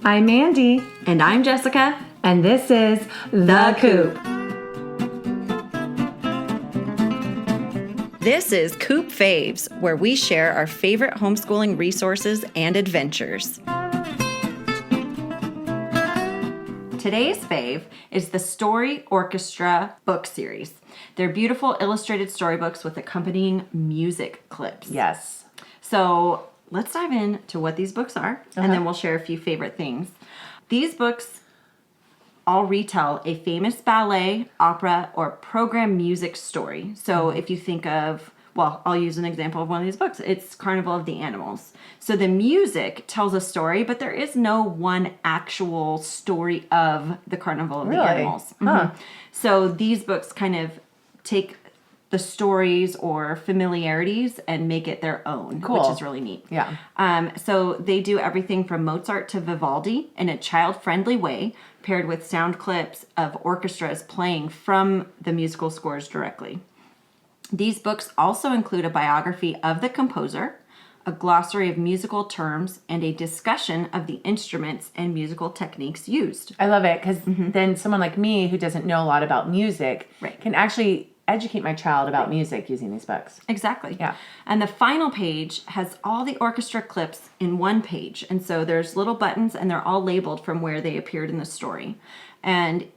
I'm Mandy. And I'm Jessica. And this is The Coop. This is Coop Faves, where we share our favorite homeschooling resources and adventures. Today's fave is the Story Orchestra book series. They're beautiful illustrated storybooks with accompanying music clips. Yes. So let's dive into what these books are, and then we'll share a few favorite things. These books all retell a famous ballet, opera, or program music story. So if you think of, well, I'll use an example of one of these books. It's Carnival of the Animals. So the music tells a story, but there is no one actual story of the Carnival of the Animals. Huh. So these books kind of take the stories or familiarities and make it their own, Cool. which is really neat. Yeah. So they do everything from Mozart to Vivaldi in a child-friendly way, paired with sound clips of orchestras playing from the musical scores directly. These books also include a biography of the composer, a glossary of musical terms, and a discussion of the instruments and musical techniques used. I love it because then someone like me who doesn't know a lot about music can actually educate my child about music using these books. Exactly. Yeah. And the final page has all the orchestra clips in one page. And so there's little buttons and they're all labeled from where they appeared in the story. And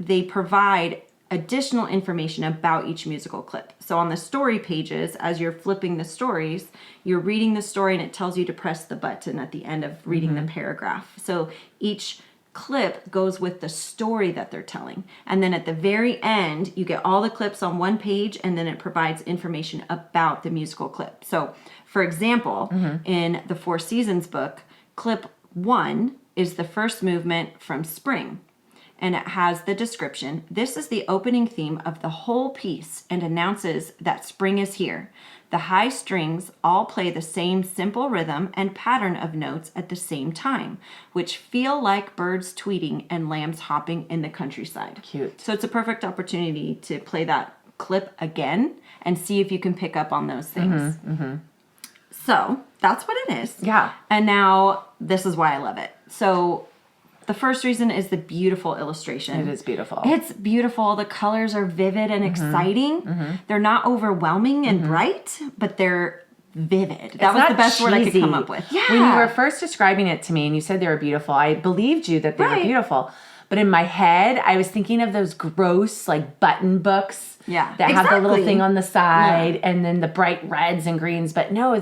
they provide additional information about each musical clip. So on the story pages, as you're flipping the stories, you're reading the story and it tells you to press the button at the end of reading the paragraph. So each clip goes with the story that they're telling. And then at the very end, you get all the clips on one page and then it provides information about the musical clip. So for example, in the Four Seasons book, clip 1 is the first movement from Spring. And it has the description. This is the opening theme of the whole piece and announces that spring is here. The high strings all play the same simple rhythm and pattern of notes at the same time, which feel like birds tweeting and lambs hopping in the countryside. Cute. So it's a perfect opportunity to play that clip again and see if you can pick up on those things. So that's what it is. Yeah. And now this is why I love it. So the first reason is the beautiful illustration. It is beautiful. It's beautiful. The colors are vivid and exciting. They're not overwhelming and bright, but they're vivid. That was the best word I could come up with. Yeah. When you were first describing it to me and you said they were beautiful, I believed you that they were beautiful. But in my head, I was thinking of those gross, like, button books that have the little thing on the side and then the bright reds and greens. But no,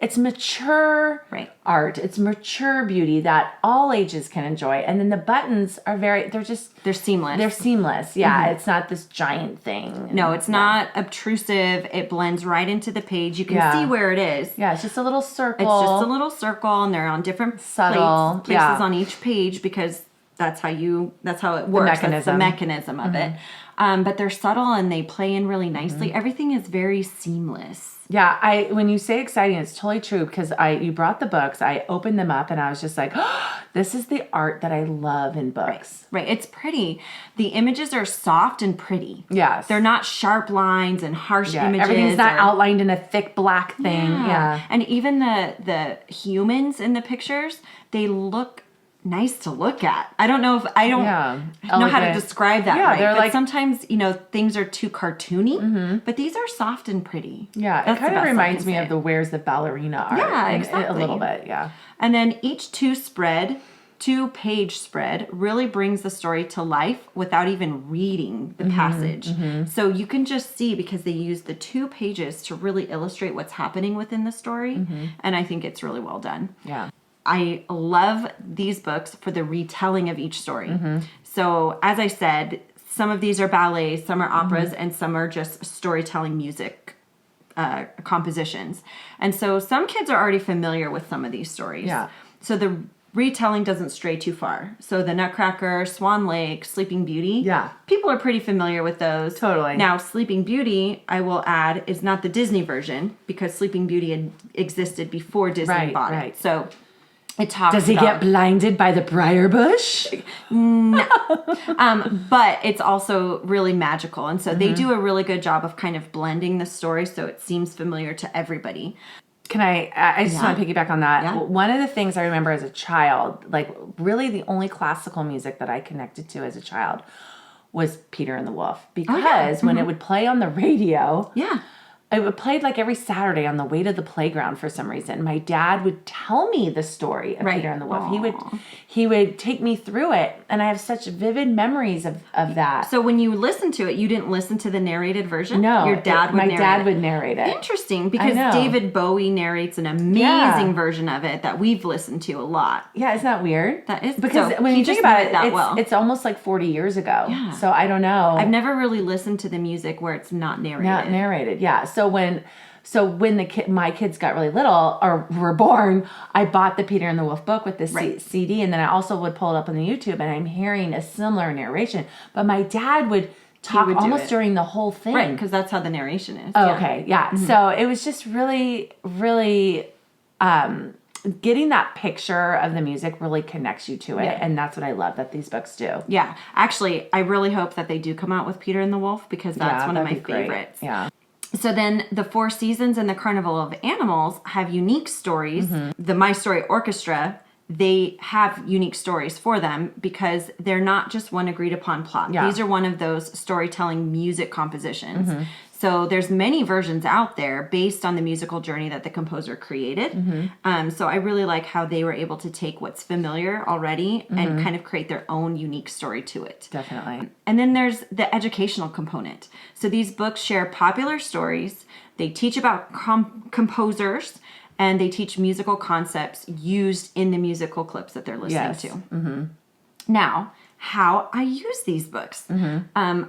it's mature art. It's mature beauty that all ages can enjoy. And then the buttons are they're seamless. They're seamless. Yeah. It's not this giant thing. No, it's not obtrusive. It blends right into the page. You can see where it is. Yeah. It's just a little circle. It's just a little circle and they're on different places on each page because that's how it works. That's the mechanism of it. But they're subtle and they play in really nicely. Everything is very seamless. Yeah, when you say exciting, it's totally true because you brought the books, I opened them up and I was just like, oh, this is the art that I love in books. Right. It's pretty. The images are soft and pretty. Yes. They're not sharp lines and harsh images. Everything's not outlined in a thick black thing. Yeah. And even the humans in the pictures, they look nice to look at. I don't know how to describe that right. They're but sometimes, things are too cartoony, but these are soft and pretty. Yeah, it kind of reminds me of the Where's the Ballerina art. Yeah, exactly. A little bit, yeah. And then each two-page spread really brings the story to life without even reading the passage. So you can just see because they use the 2 pages to really illustrate what's happening within the story. And I think it's really well done. Yeah. I love these books for the retelling of each story. So as I said, some of these are ballets, some are operas, and some are just storytelling music compositions. And so some kids are already familiar with some of these stories. Yeah. So the retelling doesn't stray too far. So the Nutcracker, Swan Lake, Sleeping Beauty. Yeah. People are pretty familiar with those. Totally. Now, Sleeping Beauty, I will add, is not the Disney version because Sleeping Beauty had existed before Disney bought it. So it talks Does he get blinded by the briar bush? No. But it's also really magical. And so they do a really good job of kind of blending the story so it seems familiar to everybody. Can I just want to piggyback on that. Yeah. One of the things I remember as a child, like really the only classical music that I connected to as a child was Peter and the Wolf. Because when it would play on the radio, it would play like every Saturday on the way to the playground for some reason. My dad would tell me the story of Peter and the Wolf. He would take me through it, and I have such vivid memories of that. So when you listened to it, you didn't listen to the narrated version? No. Your dad would narrate it? My dad would narrate it. Interesting, because David Bowie narrates an amazing version of it that we've listened to a lot. Yeah, isn't that weird? That is. Because when you think about it, it's almost like 40 years ago. Yeah. So I don't know. I've never really listened to the music where it's not narrated. Not narrated, yeah. So when my kids got really little or were born, I bought the Peter and the Wolf book with this CD, and then I also would pull it up on the YouTube, and I'm hearing a similar narration. But my dad would talk almost during the whole thing, right? Because that's how the narration is. Oh, okay, yeah. Mm-hmm. So it was just really, really. Getting that picture of the music really connects you to it, and that's what I love that these books do. Yeah, actually, I really hope that they do come out with Peter and the Wolf, because that's one of my favorites. Yeah. So then the Four Seasons and the Carnival of Animals have unique stories. Mm-hmm. The My Story Orchestra, they have unique stories for them because they're not just one agreed upon plot. Yeah. These are one of those storytelling music compositions. Mm-hmm. So there's many versions out there based on the musical journey that the composer created. Mm-hmm. So I really like how they were able to take what's familiar already and kind of create their own unique story to it. Definitely. And then there's the educational component. So these books share popular stories. They teach about composers, and they teach musical concepts used in the musical clips that they're listening to. Mm-hmm. Now, how I use these books. Mm-hmm.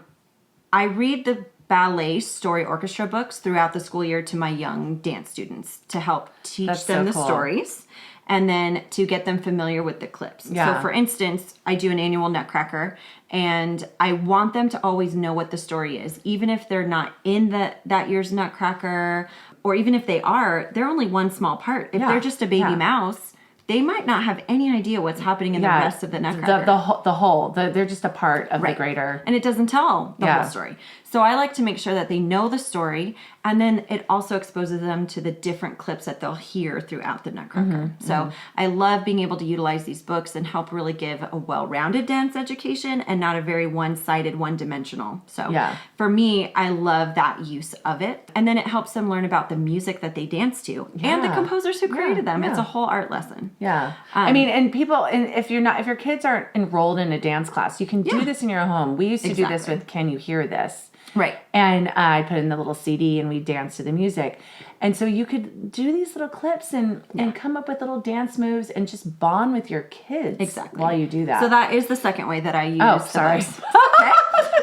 I read the ballet Story Orchestra books throughout the school year to my young dance students to help teach them the stories, and then to get them familiar with the clips. Yeah. So for instance, I do an annual Nutcracker, and I want them to always know what the story is, even if they're not in that year's Nutcracker, or even if they are, they're only one small part. If they're just a baby mouse, they might not have any idea what's happening in the rest of the Nutcracker. They're just a part of the greater. And it doesn't tell the whole story. So I like to make sure that they know the story, and then it also exposes them to the different clips that they'll hear throughout the Nutcracker. So I love being able to utilize these books and help really give a well-rounded dance education and not a very one-sided, one-dimensional. So for me, I love that use of it. And then it helps them learn about the music that they dance to and the composers who created them. It's a whole art lesson. Yeah. I mean, and if your kids aren't enrolled in a dance class, you can do this in your home. We used to do this with Can You Hear This? Right. And I put in the little CD and we danced to the music. And so you could do these little clips and come up with little dance moves and just bond with your kids while you do that. So that is the second way that I use okay.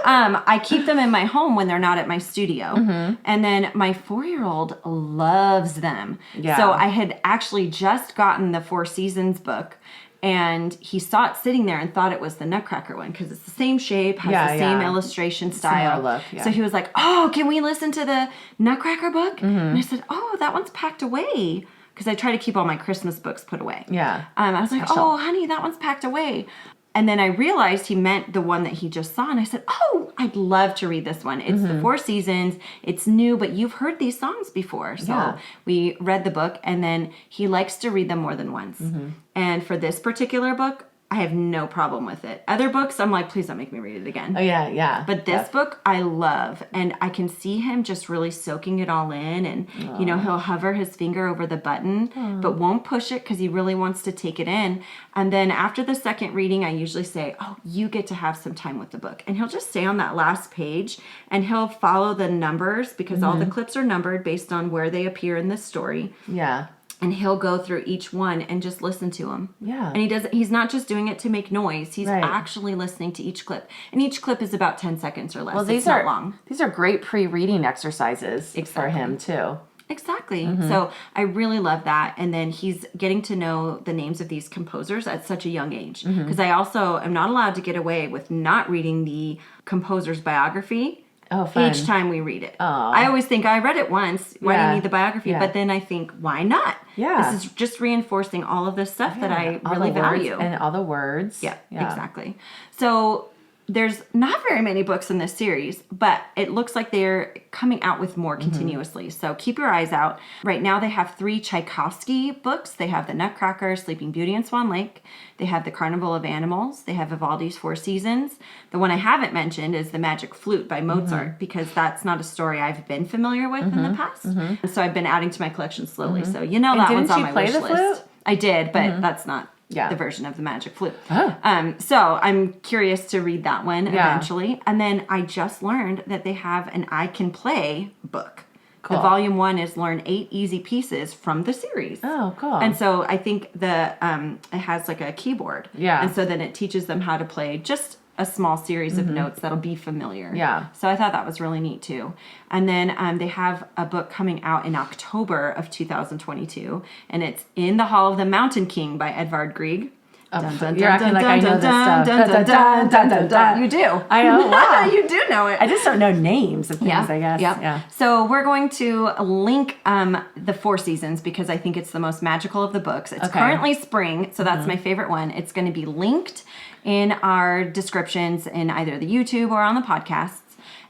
I keep them in my home when they're not at my studio. Mm-hmm. And then my 4-year-old loves them. Yeah. So I had actually just gotten the Four Seasons book, and he saw it sitting there and thought it was the Nutcracker one because it's the same shape, has the same illustration style. Look, So he was like, "Oh, can we listen to the Nutcracker book?" Mm-hmm. And I said, "Oh, that one's packed away." Because I try to keep all my Christmas books put away. Yeah. I was like, "Oh, honey, that one's packed away." And then I realized he meant the one that he just saw. And I said, "Oh, I'd love to read this one. It's the Four Seasons. It's new, but you've heard these songs before." So we read the book, and then he likes to read them more than once. Mm-hmm. And for this particular book, I have no problem with it. Other books, I'm like, please don't make me read it again. Oh, yeah, yeah. But this book, I love. And I can see him just really soaking it all in. And, he'll hover his finger over the button, but won't push it because he really wants to take it in. And then after the second reading, I usually say, "Oh, you get to have some time with the book." And he'll just stay on that last page, and he'll follow the numbers because all the clips are numbered based on where they appear in the story. Yeah. And he'll go through each one and just listen to them. Yeah. And he's not just doing it to make noise. He's actually listening to each clip. And each clip is about 10 seconds or less. Well, it's not long. These are great pre-reading exercises for him, too. Exactly. Mm-hmm. So I really love that. And then he's getting to know the names of these composers at such a young age. Because I also am not allowed to get away with not reading the composer's biography. Oh, fun. Each time we read it. Aww. I always think I read it once. Why do you need the biography? Yeah. But then I think, why not? Yeah. This is just reinforcing all of this stuff that I really value. And all the words. Yeah, exactly. So there's not very many books in this series, but it looks like they're coming out with more continuously. So keep your eyes out. Right now they have 3 Tchaikovsky books. They have The Nutcracker, Sleeping Beauty, and Swan Lake. They have The Carnival of Animals. They have Vivaldi's 4 Seasons. The one I haven't mentioned is The Magic Flute by Mozart, because that's not a story I've been familiar with in the past. So I've been adding to my collection slowly. So that one's on my wish list. I did, but that's not the version of The Magic Flute. Oh. So I'm curious to read that one eventually. And then I just learned that they have an I Can Play book. Cool. The volume 1 is Learn 8 Easy Pieces from the series. Oh, cool. And so I think it has like a keyboard. Yeah. And so then it teaches them how to play just a small series of notes that'll be familiar. Yeah. So I thought that was really neat too. And then they have a book coming out in October of 2022, and it's In the Hall of the Mountain King by Edvard Grieg. You're acting like I know this stuff. You do. I know. Wow. You do know it. I just don't know names of things, I guess. Yeah. So we're going to link the 4 Seasons because I think it's the most magical of the books. It's currently spring, so that's my favorite one. It's going to be linked in our descriptions in either the YouTube or on the podcasts.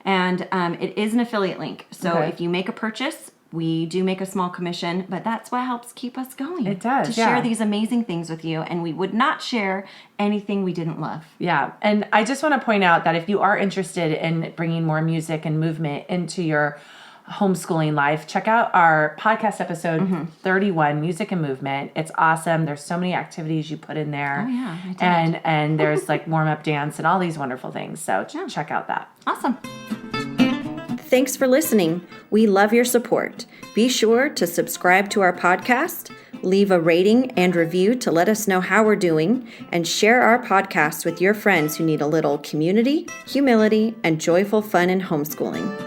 And it is an affiliate link. So if you make a purchase, we do make a small commission, but that's what helps keep us going. It does, to share these amazing things with you, and we would not share anything we didn't love. Yeah, and I just want to point out that if you are interested in bringing more music and movement into your homeschooling life, check out our podcast episode 31, Music and Movement. It's awesome. There's so many activities you put in there. Oh, yeah, I did. And there's like warm-up dance and all these wonderful things. So check out that. Awesome. Thanks for listening. We love your support. Be sure to subscribe to our podcast, leave a rating and review to let us know how we're doing, and share our podcast with your friends who need a little community, humility, and joyful fun in homeschooling.